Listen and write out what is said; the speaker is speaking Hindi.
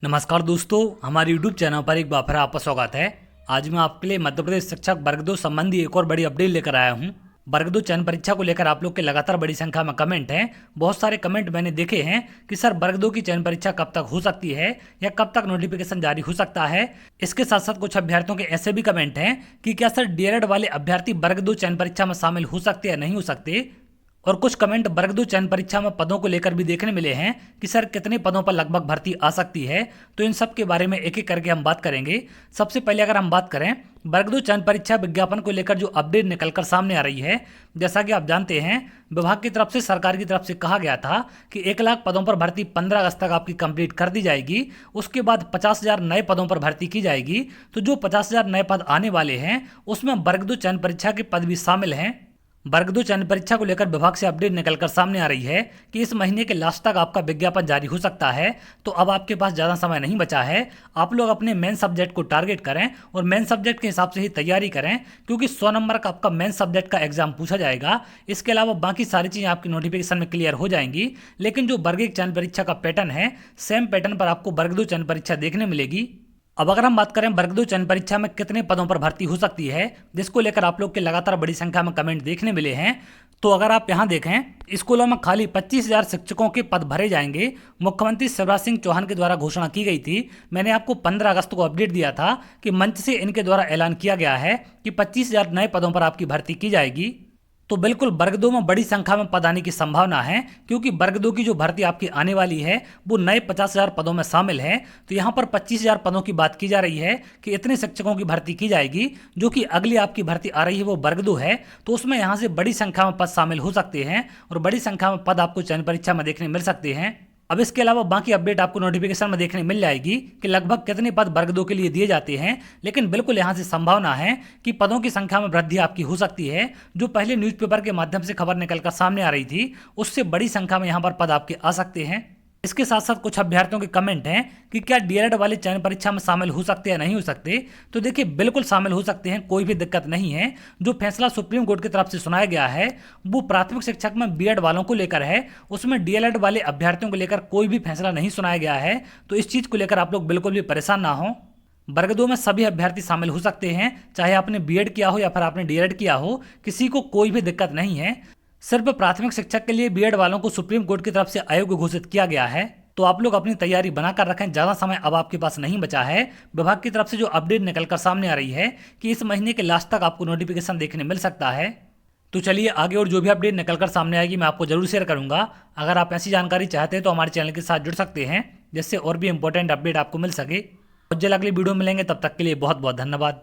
नमस्कार दोस्तों, हमारे YouTube चैनल पर एक बार फिर आपका स्वागत है। आज मैं आपके लिए मध्य प्रदेश शिक्षक वर्ग 2 संबंधी एक और बड़ी अपडेट लेकर आया हूं। वर्ग 2 चयन परीक्षा को लेकर आप लोग के लगातार बड़ी संख्या में कमेंट हैं। बहुत सारे कमेंट मैंने देखे हैं कि सर वर्ग 2 की चयन परीक्षा कब तक हो सकती है या कब तक नोटिफिकेशन जारी हो सकता है। इसके साथ साथ कुछ अभ्यर्थियों के ऐसे भी कमेंट हैं कि क्या सर डीएलएड वाले अभ्यर्थी वर्ग 2 चयन परीक्षा में शामिल हो सकते या नहीं हो सकते। और कुछ कमेंट वर्ग 2 चयन परीक्षा में पदों को लेकर भी देखने मिले हैं कि सर कितने पदों पर लगभग भर्ती आ सकती है। तो इन सब के बारे में एक एक करके हम बात करेंगे। सबसे पहले अगर हम बात करें वर्ग 2 चयन परीक्षा विज्ञापन को लेकर जो अपडेट निकलकर सामने आ रही है, जैसा कि आप जानते हैं विभाग की तरफ से, सरकार की तरफ से कहा गया था कि 1 लाख पदों पर भर्ती 15 अगस्त तक आपकी कंप्लीट कर दी जाएगी। उसके बाद 50,000 नए पदों पर भर्ती की जाएगी। तो जो 50,000 नए पद आने वाले हैं उसमें वर्ग 2 चयन परीक्षा के पद भी शामिल हैं। वर्ग 2 चयन परीक्षा को लेकर विभाग से अपडेट निकलकर सामने आ रही है कि इस महीने के लास्ट तक आपका विज्ञापन जारी हो सकता है। तो अब आपके पास ज़्यादा समय नहीं बचा है। आप लोग अपने मेन सब्जेक्ट को टारगेट करें और मेन सब्जेक्ट के हिसाब से ही तैयारी करें, क्योंकि 100 नंबर का आपका मेन सब्जेक्ट का एग्जाम पूछा जाएगा। इसके अलावा बाकी सारी चीज़ें आपकी नोटिफिकेशन में क्लियर हो जाएंगी। लेकिन जो वर्ग 1 चयन परीक्षा का पैटर्न है, सेम पैटर्न पर आपको वर्ग 2 चयन परीक्षा देखने मिलेगी। अब अगर हम बात करें वर्ग 2 चयन परीक्षा में कितने पदों पर भर्ती हो सकती है, जिसको लेकर आप लोग के लगातार बड़ी संख्या में कमेंट देखने मिले हैं, तो अगर आप यहां देखें स्कूलों में खाली 25,000 शिक्षकों के पद भरे जाएंगे। मुख्यमंत्री शिवराज सिंह चौहान के द्वारा घोषणा की गई थी। मैंने आपको 15 अगस्त को अपडेट दिया था कि मंच से इनके द्वारा ऐलान किया गया है कि 25,000 नए पदों पर आपकी भर्ती की जाएगी। तो बिल्कुल वर्ग 2 में बड़ी संख्या में पद आने की संभावना है, क्योंकि वर्ग 2 की जो भर्ती आपकी आने वाली है वो नए 50,000 पदों में शामिल है। तो यहाँ पर 25,000 पदों की बात की जा रही है कि इतने शिक्षकों की भर्ती की जाएगी। जो कि अगली आपकी भर्ती आ रही है वो वर्ग 2 है। तो उसमें यहाँ से बड़ी संख्या में पद शामिल हो सकते हैं और बड़ी संख्या में पद आपको चयन परीक्षा में देखने मिल सकते हैं। अब इसके अलावा बाकी अपडेट आपको नोटिफिकेशन में देखने मिल जाएगी कि लगभग कितने पद वर्ग 2 के लिए दिए जाते हैं। लेकिन बिल्कुल यहाँ से संभावना है कि पदों की संख्या में वृद्धि आपकी हो सकती है। जो पहले न्यूज़पेपर के माध्यम से खबर निकलकर सामने आ रही थी, उससे बड़ी संख्या में यहाँ पर पद आपके आ सकते हैं। इसके साथ साथ कुछ अभ्यर्थियों के कमेंट हैं कि क्या डीएलएड वाले चयन परीक्षा में शामिल हो सकते हैं या नहीं हो सकते। तो देखिए बिल्कुल शामिल हो सकते हैं, कोई भी दिक्कत नहीं है। जो फैसला सुप्रीम कोर्ट की तरफ से सुनाया गया है वो प्राथमिक शिक्षक में बीएड वालों को लेकर है। उसमें डीएलएड वाले अभ्यर्थियों को लेकर कोई भी फैसला नहीं सुनाया गया है। तो इस चीज़ को लेकर आप लोग बिल्कुल भी परेशान ना हो। वर्ग 2 में सभी अभ्यर्थी शामिल हो सकते हैं, चाहे आपने बीएड किया हो या फिर आपने डीएलएड किया हो, किसी को कोई भी दिक्कत नहीं है। सिर्फ प्राथमिक शिक्षक के लिए बीएड वालों को सुप्रीम कोर्ट की तरफ से अयोग्य घोषित किया गया है। तो आप लोग अपनी तैयारी बनाकर रखें, ज़्यादा समय अब आपके पास नहीं बचा है। विभाग की तरफ से जो अपडेट निकलकर सामने आ रही है कि इस महीने के लास्ट तक आपको नोटिफिकेशन देखने मिल सकता है। तो चलिए आगे और जो भी अपडेट निकलकर सामने आएगी मैं आपको जरूर शेयर करूंगा। अगर आप ऐसी जानकारी चाहते हैं तो हमारे चैनल के साथ जुड़ सकते हैं, जिससे और भी इंपॉर्टेंट अपडेट आपको मिल सके। और जल्द अगली वीडियो मिलेंगे, तब तक के लिए बहुत बहुत धन्यवाद।